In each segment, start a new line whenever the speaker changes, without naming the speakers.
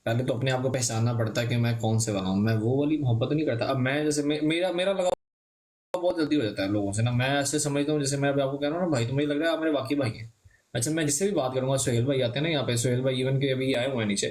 पहले तो अपने आप को पहचानना पड़ता है कि मैं कौन से वाला हूँ। मैं वो वाली मोहब्बत नहीं करता। अब मैं जैसे मेरा मेरा लगाव बहुत जल्दी हो जाता है लोगों से ना। मैं ऐसे समझता हूँ, जैसे मैं अभी आपको कह रहा हूँ ना भाई, तो मुझे लग रहा है आप मेरे वाकई भाई हैं। अच्छा, मैं जिससे भी बात करूंगा, सोहेल भाई आते हैं ना यहाँ पे, सोहेल भाई इवन के अभी आए हुए हैं नीचे।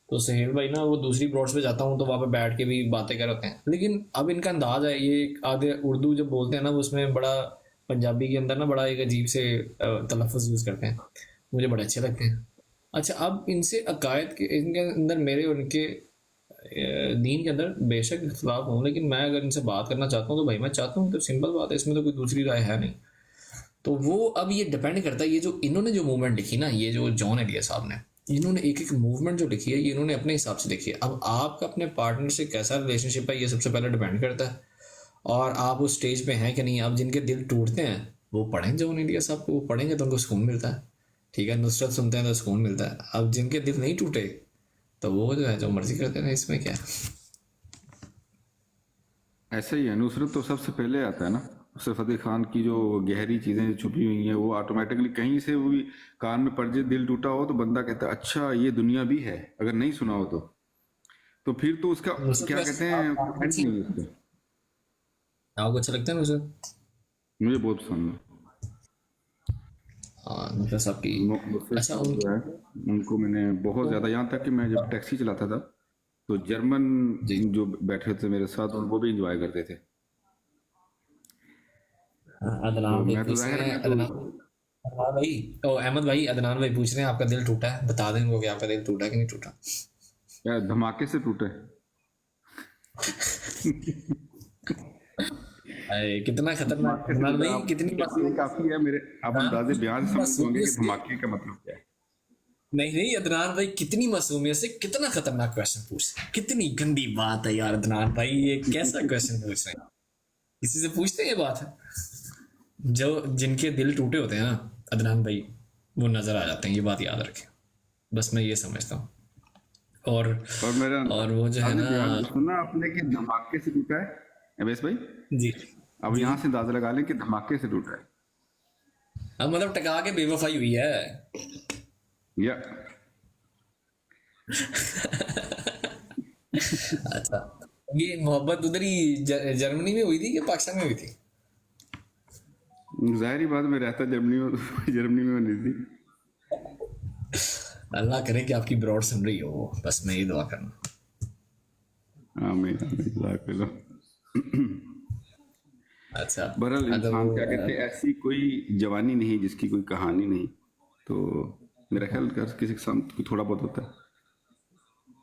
तो सोहेल भाई ना, वो दूसरी ब्रॉड्स पे जाता हूँ तो वहाँ पे बैठ के भी बातें कर होते हैं, लेकिन अब इनका अंदाज है, ये आधे उर्दू जब बोलते हैं ना, वो उसमें बड़ा पंजाबी के अंदर ना बड़ा एक अजीब से तलफ़ुज़ यूज़ करते हैं, मुझे बड़े अच्छे लगते हैं। अच्छा, अब इनसे अकायद के इनके अंदर मेरे और इनके दीन के अंदर बेशक इख्तलाफ हूँ, लेकिन मैं अगर इनसे बात करना चाहता हूँ तो भाई मैं चाहता हूँ, तो सिंपल बात है, इसमें तो कोई दूसरी राय है नहीं। तो वो अब ये डिपेंड करता है, ये जो इन्होंने जो मूवमेंट लिखी ना, ये जो जॉन एलिया साहब ने, इन्होंने एक एक मूवमेंट जो लिखी है, ये इन्होंने अपने हिसाब से लिखी है। अब आपका अपने पार्टनर से कैसा रिलेशनशिप है, ये सबसे पहले डिपेंड करता है, और आप उस स्टेज पे हैं कि नहीं। अब जिनके दिल टूटते हैं वो पढ़ें जॉन एलिया साहब को, वो पढ़ेंगे तो उनको सुकून मिलता है, ठीक है, नुसरत सुनते हैं तो सुकून मिलता है। अब जिनके दिल नहीं टूटे तो वो जो है जो मर्जी करते हैं, इसमें क्या है।
ऐसा ही है, नुसरत तो सबसे पहले आता है ना। उससे फतेह खान की जो गहरी चीजें छुपी हुई हैं वो ऑटोमेटिकली कहीं से वो भी कान में पड़ जाए, दिल टूटा हो तो बंदा कहता है अच्छा ये दुनिया भी है, अगर नहीं सुना हो तो फिर तो उसका
नुसरत
क्या कहते
वैसे
हैं,
आप
एंड नहीं है उसका।
आपको अच्छा लगता है नुसरत?
मुझे बहुत पसंद है।
हाँ, नुसरत साहब की।
मुफिद
अच्छा,
साहब जो
उनकी
है, उनको मैंने बहुत
तो
ज़्यादा, यहाँ तक कि मैं जब टैक्सी चलाता था तो जर्मन
जी।
जो बैठे थे मेरे साथ और वो भी इंजॉय करते थे।
हाँ,
तो
अदनान भाई
मैं तो
पूछ रहे
जाहिर है
हैं,
मैं तो
अदनान भाई, ओ अहमद भाई, अदनान भाई पूछ रहे हैं आपका दिल टूटा है, बता दें उनको कि आपका दिल टूटा है कि नहीं टूटा।
यार धमाके से टूटे।
अरे कितना खतरनाक
धमाके से
अदनान
टूटे,
भाई,
आप
कितनी
इतना ही
मासूमियत
काफ़ी है मेरे, आप
हाँ,
अंदाजे बयान
कितनी
से समझ पाओगे
मासूमियत
कि
से।
धमाके का मतलब क्या है।
नहीं नहीं, अदनान भाई कितनी मासूमियत से कितना खतरनाक क्वेश्चन पूछ रहे हैं, कितनी गंदी बात है यार अदनान भाई, ये कैसा क्वेश्चन पूछ रहे हैं? किसी से पूछते हैं ये बात है? जो जिनके दिल टूटे होते हैं ना अदनान भाई, वो नजर आ जाते हैं, ये बात याद रखें। बस मैं ये समझता हूँ। और
और मेरा
और वो जो है
अंदाजे
ना।
बयान सुना आपने कि धमाके से टूटा है अवैस भाई।
जी।
अब
जी।
यहाँ से अंदाजा लगा लें कि धमाके से टूटा है।
अब मतलब टका के बेवफाई हुई है।
या
अच्छा, ये मोहब्बत उधर ही जर्मनी में हुई थी कि पाकिस्तान में हुई थी?
जाहिर बात में रहता जर्मनी में तो जर्मनी में बनी थी।
अल्लाह करे कि आपकी ब्रॉड सुन रही हो, बस मैं ये दुआ करना।
आमीन आमीन, जाज़ाक अल्लाह।
अच्छा।
बहरहाल
हाँ, तो
इंसान क्या कहते हैं,
वो
ऐसी कोई जवानी नहीं जिसकी कोई कहानी नहीं। तो मेरा ख्याल कर किसी के साथ थोड़ा बहुत होता है।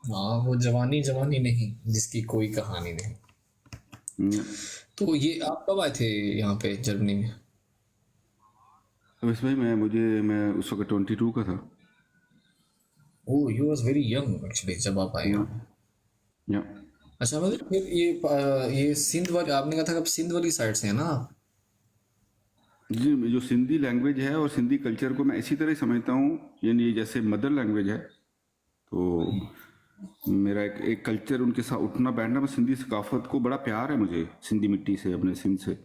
हाँ, वो जवानी जवानी नहीं जिसकी कोई कहानी नहीं।
हम्म,
तो ये आप कब आए थे यहाँ पे जर्मनी में?
अब इसमें मैं उस वक्त 22 का था।
Oh, you was very young actually जब आप आए
या,
हो।
या,
अच्छा, मतलब फिर ये सिंध वाली आपने कहा था, कब सिंध वाली साइड से है ना आप?
जी जो सिंधी लैंग्वेज है और सिंधी कल्चर को मैं इसी तरह ही समझता हूँ, यानी जैसे मदर लैंग्वेज है। तो मेरा एक कल्चर उनके साथ उठना बैठना, मैं सिंधी सकाफत को बड़ा प्यार है मुझे, सिंधी मिट्टी से, अपने सिंध से।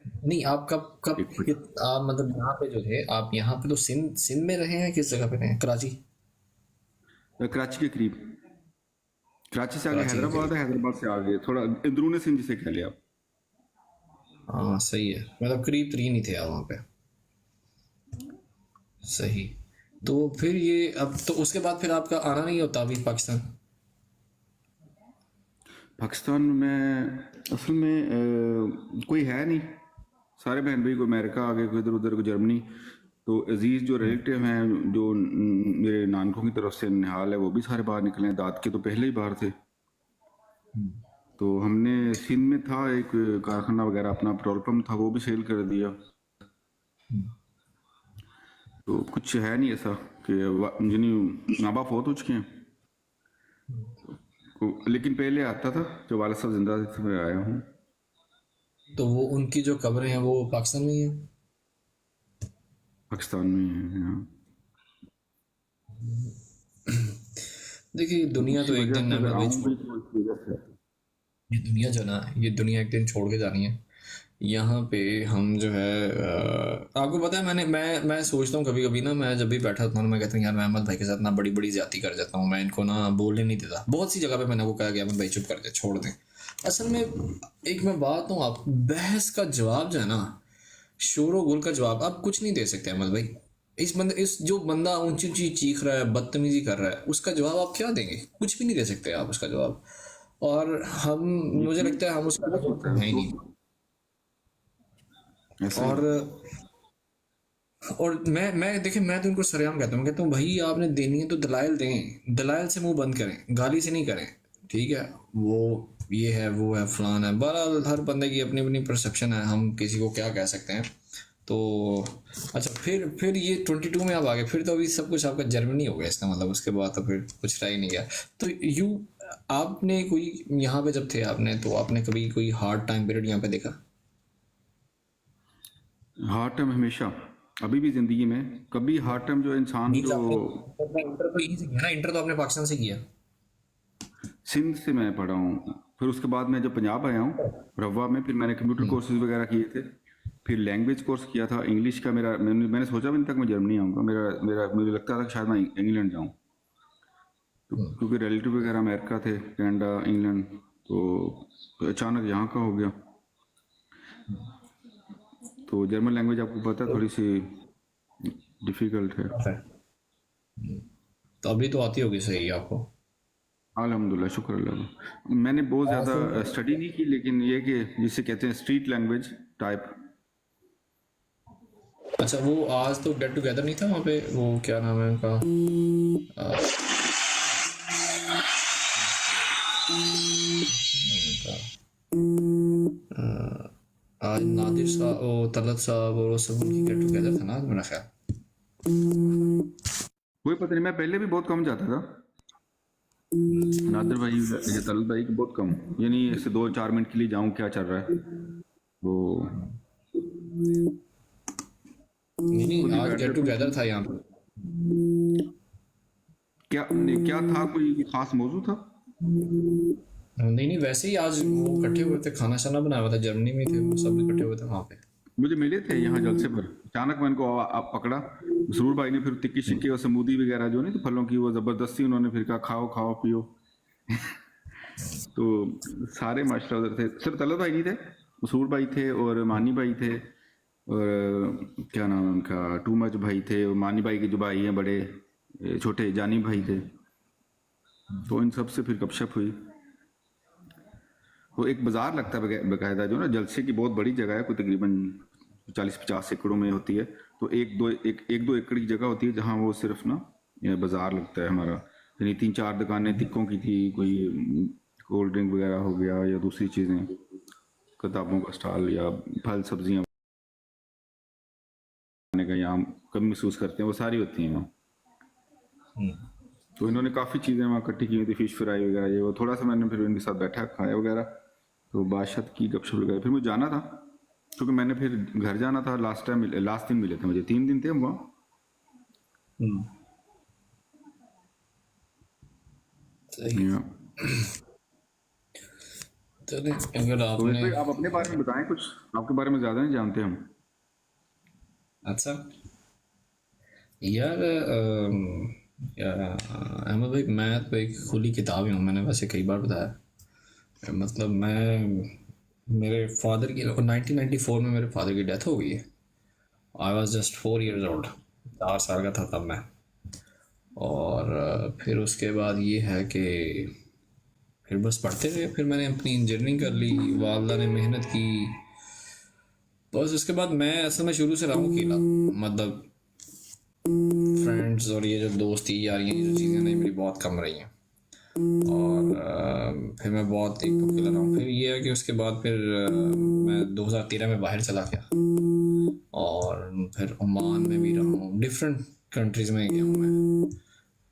नहीं, आप कब कब
एक
आप मतलब यहाँ पे जो थे, आप यहाँ पे तो सिंध सिंध में रहे हैं, किस जगह पे रहे हैं, कराची?
कराची के करीब। कराची से आगे
कराची के
हैदराबाद
करीब।
है, हैदराबाद से आगे थोड़ा अंदरूनी सिंध जिसे कह लिया आप।
हाँ सही है, मतलब करीब तरीन ही थे आप वहाँ पे। सही। तो फिर ये अब तो उसके बाद फिर आपका आना नहीं होता अभी पाकिस्तान?
पाकिस्तान में असल में कोई है नहीं। सारे बहन भाई को अमेरिका आ गए, कोई इधर उधर, को जर्मनी। तो अजीज़ जो रिलेटिव हैं, जो मेरे नानकों की तरफ से निहाल है, वो भी सारे बाहर निकले हैं। दाद के तो पहले ही बाहर थे। तो हमने सिंध में था एक कारखाना वगैरह, अपना पेट्रोल पंप था, वो भी सेल कर दिया। तो कुछ है नहीं ऐसा कि जिन्हें माँ बाप हो तो चुके हैं। लेकिन पहले आता था जब वाला साहब जिंदा थे तो मैं आया हूँ।
तो वो उनकी जो कब्रें हैं वो पाकिस्तान में ही है?
पाकिस्तान में ही है यहाँ।
देखिए,
तो
दुनिया तो
इसी
एक
वजह
दिन
से अगर
हमें
आऊँ
छोड़,
भी तो इस वजह से।
ये दुनिया जो ना, ये दुनिया एक दिन छोड़ के जानी है। यहाँ पे हम जो है आपको पता है मैं सोचता हूँ कभी कभी ना, मैं जब भी बैठा होता हूँ मैं कहता हूँ यार मैं अहमद भाई के साथ ना बड़ी बड़ी ज्यादती कर जाता हूँ, मैं इनको ना बोलने नहीं देता। बहुत सी जगह पे मैंने वो कहा कि अहमद भाई चुप कर दे, छोड़ दे। असल में एक मैं बात हूँ, आप बहस का जवाब जो है ना, शोरो गुल का जवाब आप कुछ नहीं दे सकते अहमद भाई। इस जो बंदा ऊंची ऊंची चीख रहा है, बदतमीजी कर रहा है, उसका जवाब आप क्या देंगे? कुछ भी नहीं दे सकते आप उसका जवाब। और हम, मुझे
ये
लगता है हम उसका
गलत होता
है
है
ही
तो
नहीं।
ऐसे ही।
और मैं देखिए, मैं तो उनको सरेआम कहता हूँ भाई आपने देनी है तो दलाइल दें, दलाइल से मुंह बंद करें, गाली से नहीं करें। ठीक है, वो ये है वो है फलान है, बहरहाल हर बंदे की अपनी अपनी परसेप्शन है, हम किसी को क्या कह सकते हैं। तो अच्छा, फिर ये 22 में आप आ गए, फिर तो अभी सब कुछ आपका जर्मनी हो गया इसका मतलब, उसके बाद तो फिर कुछ रह ही नहीं गया। तो यू आपने कोई यहाँ पे जब थे आपने, तो आपने कभी कोई हार्ड टाइम पीरियड यहाँ पे देखा?
हार्ड टाइम हमेशा, अभी भी जिंदगी में कभी हार्ड टाइम जो इंसान
मीन्स
जो
आपने इंटर तो यहीं से किया ना, इंटर तो आपने पाकिस्तान से किया।
सिंध से मैं पढ़ा हूँ, फिर उसके बाद मैं जब पंजाब आया हूँ रवा में, फिर मैंने कंप्यूटर कोर्सेज वगैरह किए थे। फिर लैंग्वेज कोर्स किया था इंग्लिश का। मैंने सोचा भी नहीं था कि मैं जर्मनी आऊँगा। मेरा मेरा मुझे लगता था कि शायद मैं इंग्लैंड जाऊँ, क्योंकि रिलेटिव वगैरह अमेरिका थे, कनाडा, इंग्लैंड। तो अचानक यहाँ का हो गया। तो जर्मन लैंग्वेज आपको पता है थोड़ी सी डिफ़िकल्ट है।
है। तो अभी तो आती होगी सही आपको।
अल्हम्दुलिल्लाह, शुक्र अल्लाह का। मैंने बहुत
और
ज़्यादा
फिर
स्टडी नहीं की, लेकिन ये कि जिसे कहते हैं स्ट्रीट लैंग्वेज टाइप।
अच्छा, वो आज तो गेट टुगेदर नहीं था वहाँ पे, वो क्या नाम है उनका, आज नादिर साहब, वो तलत साहब और वो सब, उनकी गेट टुगेदर था ना आज मेरा ख्याल।
कोई पता नहीं, मैं पहले भी बहुत कम जाता था। नादिर भाई या तलत भाई की बहुत कम, यानी ऐसे 2-4 मिनट के लिए जाऊं क्या चल रहा है वो,
नहीं नहीं,
खुद ही
आज
बैठ
गेट
के पूछ
टुगेदर
लूं।
था यहाँ पे।
क्या नहीं, क्या था, कोई खास मौजू था?
नहीं नहीं, वैसे ही आज वो इकट्ठे हुए थे, खाना शाना बनाया हुआ था, जर्मनी में थे वो सब, इकट्ठे हुए थे वहाँ पे।
मुझे मिले थे यहाँ जलसे पर, अचानक मैं उनको पकड़ा। मसरूर भाई ने फिर टिक्की शिक्की और समूदी वगैरह जो नहीं तो फलों की, वो जबरदस्ती उन्होंने फिर कहा खाओ खाओ पियो। तो सारे माशाल्लाह उधर थे, सिर्फ तलत भाई नहीं थे, मसूर भाई थे और मानी भाई थे, और क्या नाम है उनका, टू मच भाई थे, और मानी भाई के जो भाई हैं बड़े, छोटे जानी भाई थे। तो इन सब से फिर गपशप हुई। तो एक बाजार लगता है बकायदा, जो ना जलसे की बहुत बड़ी जगह है, कोई तकरीबन 40-50 एकड़ों में होती है। तो एक दो एकड़ की जगह होती है जहाँ वो सिर्फ ना ये बाजार लगता है हमारा। यानी 3-4 दुकानें तिक्कों की थी, कोई कोल्ड ड्रिंक वगैरह हो गया या दूसरी चीज़ें, किताबों का स्टॉल या फल सब्जियां खाने का, यहाँ कम महसूस करते हैं वो सारी होती हैं वहाँ। तो इन्होंने काफ़ी चीज़ें वहाँ इकट्ठी की हुई थी, फिश फ्राई वगैरह ये वो। थोड़ा सा मैंने फिर इनके साथ बैठा खाया वगैरह, तो बादशाह की गपशप वगैरह। फिर मुझे जाना था, क्योंकि मैंने फिर घर जाना था। लास्ट दिन मिले थे मुझे, 3 दिन थे हम वहाँ।
सही।
या।
चलिए, अगर
तो वैसे
आपने,
भाई आप अपने बारे में बताएं कुछ, आपके बारे में ज़्यादा नहीं जानते हम।
अच्छा यार यार अहमद भाई, मैं तो एक खुली किताब ही हूँ, मैंने वैसे कई बार बताया। मतलब मैं, मेरे फादर की 1994 में मेरे फादर की डेथ हो गई है। I was just 4 years old, 4 साल का था तब मैं। और फिर उसके बाद ये है कि फिर बस पढ़ते रहे, फिर मैंने अपनी इंजीनियरिंग कर ली, वालदा ने मेहनत की। बस उसके बाद मैं असल में शुरू से रहा हूँ अकेला, मतलब फ्रेंड्स और ये जो दोस्ती यारियाँ, ये जो चीज़ें नहीं मेरी बहुत कम रही हैं। और फिर मैं बहुत एक तो अकेला रहा हूँ। फिर ये है कि उसके बाद फिर मैं 2013 में बाहर चला गया, और फिर ओमान में भी रहा हूँ, डिफरेंट कंट्रीज में गया हूँ मैं।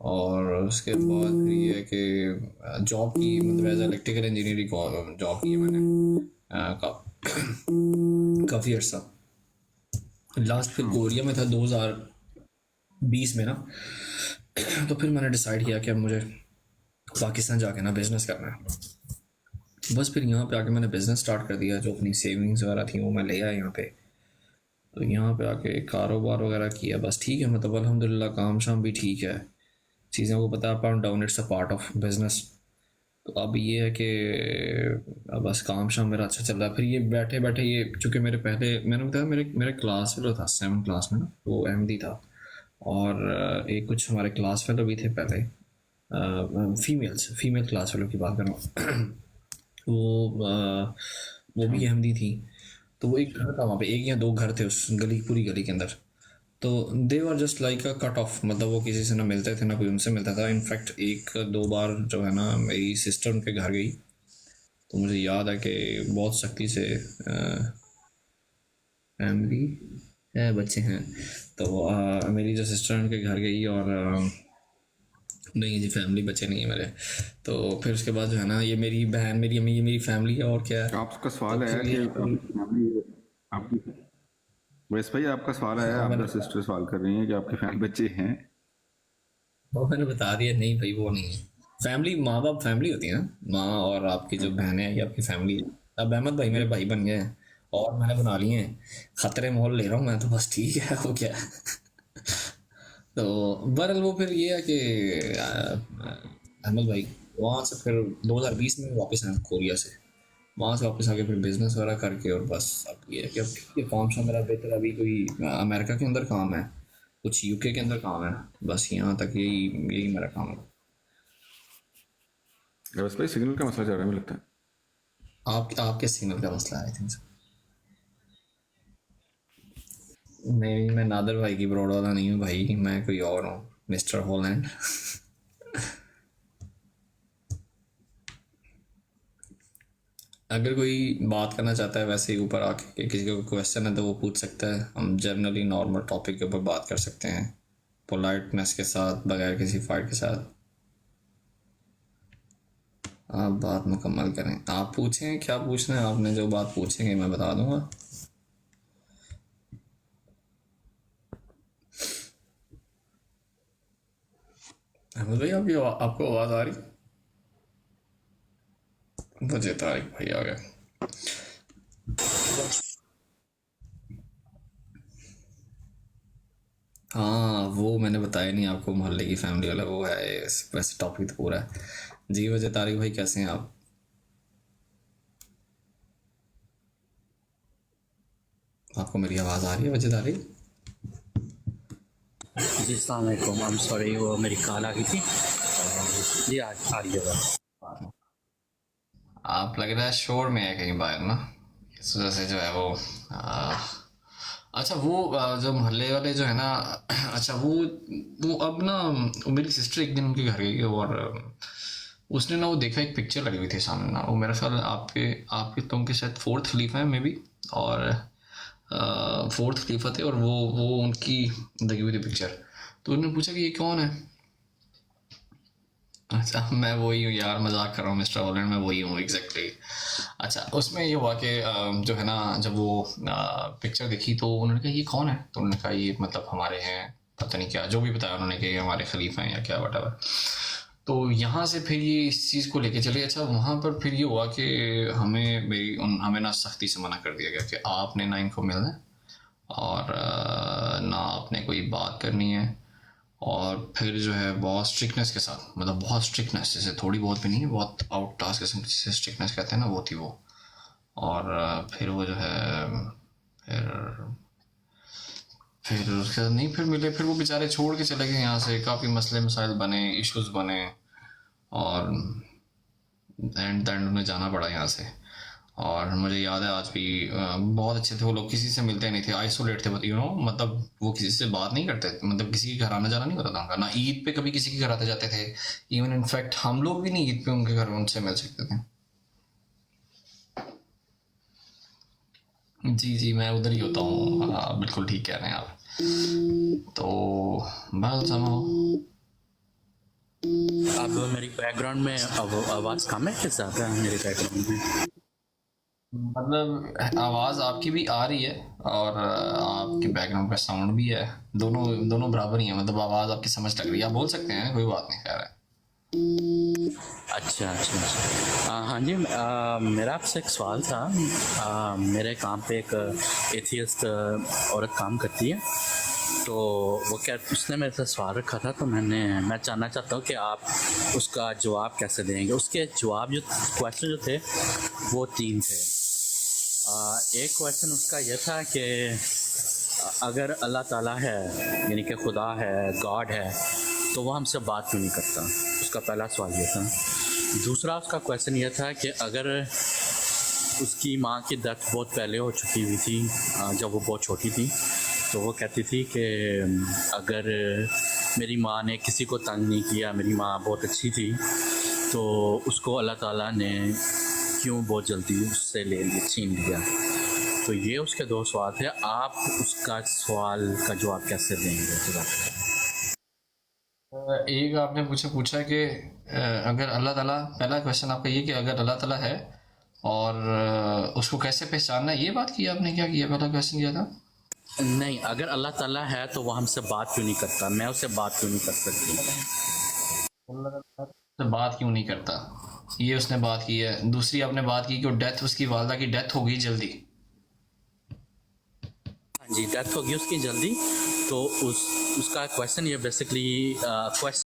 और उसके बाद फिर ये है कि जॉब की, मतलब एज इलेक्ट्रिकल इंजीनियरिंग जॉब की है मैंने काफ़ी अर्सा। लास्ट फिर
अच्छा।
कोरिया में था 2020 में ना। तो फिर मैंने डिसाइड किया कि अब मुझे पाकिस्तान जाके ना बिजनेस करना है। बस फिर यहाँ पे आके मैंने बिज़नेस स्टार्ट कर दिया, जो अपनी सेविंग्स वगैरह थी वो मैं ले आया यहाँ पे। तो यहाँ पे आके कारोबार वगैरह किया, बस ठीक है, मतलब अल्हम्दुलिल्लाह काम शाम भी ठीक है, चीज़ें को पता up and down, it's a part of business. तो अब ये है कि अब बस काम शाम मेरा अच्छा चल रहा है। फिर ये बैठे बैठे ये, चूँकि मेरे पहले मैंने बताया मेरे मेरे क्लास फेलो था 7th क्लास में ना, वो अहमदी था। और एक कुछ हमारे क्लास फेलो भी थे पहले, फीमेल क्लास फेलो की बात कर रहा हूँ। वो भी अहमदी थी। तो वो एक घर था वहाँ पे, एक या दो घर थे उस गली, पूरी गली के अंदर। तो they were just like a cut off, मतलब वो किसी से ना मिलते थे ना कोई उनसे मिलता था। इनफैक्ट एक दो बार जो है ना मेरी सिस्टर उनके घर गई, तो मुझे याद है कि बहुत सख्ती से फैमिली है, बच्चे हैं, तो मेरी जो सिस्टर उनके घर गई और नहीं जी फैमिली बच्चे नहीं है मेरे। तो फिर उसके बाद जो है ना, ये मेरी बहन, मेरी अम्मी, ये मेरी फैमिली है और क्या है।
आपका
तो
सवाल है
फिर
कि
ये
आपकी फैमिली, आपकी वैसे भाई आपका सवाल है,
हाँ
आपका
मैंने
सिस्टर सवाल कर रही है कि आपके फैमिली बच्चे हैं।
वो मैंने बता दिया, नहीं भाई वो नहीं है। फैमिली माँ बाप फैमिली होती है ना, माँ और आपकी जो बहनें हैं ये आपकी फैमिली है। अब अहमद भाई मेरे भाई बन गए हैं और मैंने बना लिए हैं, खतरे मोल ले रहा हूँ मैं तो, बस ठीक है वो क्या है। तो बहरहाल वो फिर ये है कि अहमद भाई वहाँ से फिर 2020 में वापस आए कोरिया से, वहाँ से वापस आके फिर बिजनेस वगैरह करके, और बस अब ये है कि अब ठीक है, काम शाम मेरा बेहतर है। अभी कोई अमेरिका के अंदर काम है, कुछ यूके के अंदर काम है, बस यहाँ तक यही यही मेरा काम है।
बस भाई सिग्नल का मसला चल रहा है मुझे लगता है।
आपके सिग्नल का मसला है आई थिंक। नहीं, मैं नादर भाई की ब्रॉड वाला नहीं हूँ भाई, मैं कोई और हूँ, मिस्टर हॉलैंड। अगर कोई बात करना चाहता है वैसे ही ऊपर आके कि किसी को क्वेश्चन है तो वो पूछ सकता है, हम जनरली नॉर्मल टॉपिक के ऊपर बात कर सकते हैं, पोलाइटनेस के साथ, बगैर किसी फाइट के साथ। आप बात मुकम्मल करें, आप पूछें क्या पूछना है आपने, जो बात पूछेंगे मैं बता दूंगा। अहमद भाई आपको आवाज़ आ रही? मुझे तारिक भाई आ गया। हाँ वो मैंने बताया नहीं आपको, मोहल्ले की फैमिली वाला वो है, वैसे टॉपिक तो पूरा है। जी वजह तारिक भाई कैसे हैं आप? आपको मेरी आवाज़ आ रही है वजह तारिक?
जी अस्सलाम वालेकुम, आई एम सॉरी वो मेरी कॉल आ गई थी। जी आ रही है बात।
आप लग रहा है शोर में है कहीं बाहर ना, इस वजह से जो है वो आ, अच्छा वो जो मोहल्ले वाले जो है ना, अच्छा वो अब ना, वो मेरी सिस्टर एक दिन उनके घर गई और उसने ना वो देखा, एक पिक्चर लगी हुई थी सामने ना, वो मेरा ख्याल है आपके आपके तो उनके शायद फोर्थ खलीफा है मे बी, और फोर्थ खलीफा थे, और वो उनकी लगी हुई थी पिक्चर। तो उन्होंने पूछा कि ये कौन है। अच्छा मैं वही हूँ यार, मजाक कर रहा हूँ मिस्टर हॉलैंड, मैं वही हूँ एग्जैक्टली। अच्छा उसमें ये हुआ कि जो है ना, जब वो पिक्चर देखी तो उन्होंने कहा ये कौन है, तो उन्होंने कहा ये मतलब हमारे हैं, पता नहीं क्या जो भी बताया उन्होंने कि ये हमारे खलीफा हैं या क्या वटावर। तो यहाँ से फिर ये इस चीज़ को लेके चले। अच्छा वहाँ पर फिर ये हुआ कि हमें ना सख्ती से मना कर दिया गया कि आपने ना इनको मिलना है, और ना आपने कोई बात करनी है। और फिर जो है बहुत स्ट्रिक्टनेस के साथ, मतलब बहुत स्ट्रिक्टनेस, जैसे थोड़ी बहुत भी नहीं है, बहुत आउट क्लास किस्म की जिसे स्ट्रिक्टनेस कहते हैं ना, वो थी वो। और फिर वो जो है, फिर फिर उसके बाद नहीं फिर मिले, फिर वो बेचारे छोड़ के चले गए यहाँ से, काफ़ी मसले मसाइल बने, इश्यूज बने, और एंड एंड उन्हें जाना पड़ा यहाँ से। और मुझे याद है आज भी, बहुत अच्छे थे वो लोग, किसी से मिलते नहीं थे, आइसोलेट थे, मतलब वो किसी से बात नहीं करते, मतलब किसी के घर आना जाना नहीं होता था उनका, ना ईद पे कभी किसी के घर आते जाते थे। इवन इनफैक्ट हम लोग भी नहीं ईद पे उनके घर उनसे मिल सकते थे। जी जी मैं उधर ही होता हूँ, हाँ, बिल्कुल ठीक कह रहे हैं आप। तो बस समझो।
अब मेरी बैकग्राउंड में अब आवाज़ कम है कि ज़्यादा है मेरे बैकग्राउंड में?
मतलब आवाज़ आपकी भी आ रही है और आपके बैकग्राउंड का साउंड भी है, दोनों दोनों बराबर ही है, मतलब आवाज़ आपकी समझ लग रही है, आप बोल सकते हैं, कोई बात नहीं, खैर है।
अच्छा अच्छा अच्छा। हाँ जी, मेरा आपसे एक सवाल था। मेरे काम पे एक एथियस्ट औरत काम करती है, तो वो क्या उसने मेरे से सवाल रखा था, तो मैं जानना चाहता हूँ कि आप उसका जवाब कैसे देंगे। उसके जवाब जो क्वेश्चन जो थे वो 3 थे। एक क्वेश्चन उसका ये था कि अगर अल्लाह ताला है, यानी कि खुदा है, गॉड है, तो वो हमसे बात क्यों नहीं करता। उसका पहला सवाल ये था। दूसरा उसका क्वेश्चन ये था कि अगर उसकी माँ की डेथ बहुत पहले हो चुकी हुई थी, जब वो बहुत छोटी थी, तो वो कहती थी कि अगर मेरी माँ ने किसी को तंग नहीं किया, मेरी माँ बहुत अच्छी थी, तो उसको अल्लाह ताला ने क्यों बहुत जल्दी उससे ले लिया, छीन लिया। तो ये उसके 2 सवाल थे। आप उसका सवाल का जवाब कैसे देंगे थोड़ा?
एक आपने मुझसे पूछा कि अगर अल्लाह ताला, पहला क्वेश्चन आपका ये कि अगर अल्लाह ताला है और उसको कैसे पहचानना है, ये बात की आपने, क्या किया, पहला क्वेश्चन किया था।
नहीं, अगर अल्लाह ताला है तो वो हमसे बात क्यों नहीं करता, मैं उससे बात क्यों नहीं कर सकती।
तो बात क्यों नहीं करता, ये उसने बात की है। दूसरी आपने बात की कि वो डेथ, उसकी वालदा की डेथ हो गई जल्दी।
हाँ जी, डेथ होगी उसकी जल्दी। तो उसका क्वेश्चन ये बेसिकली क्वेश्चन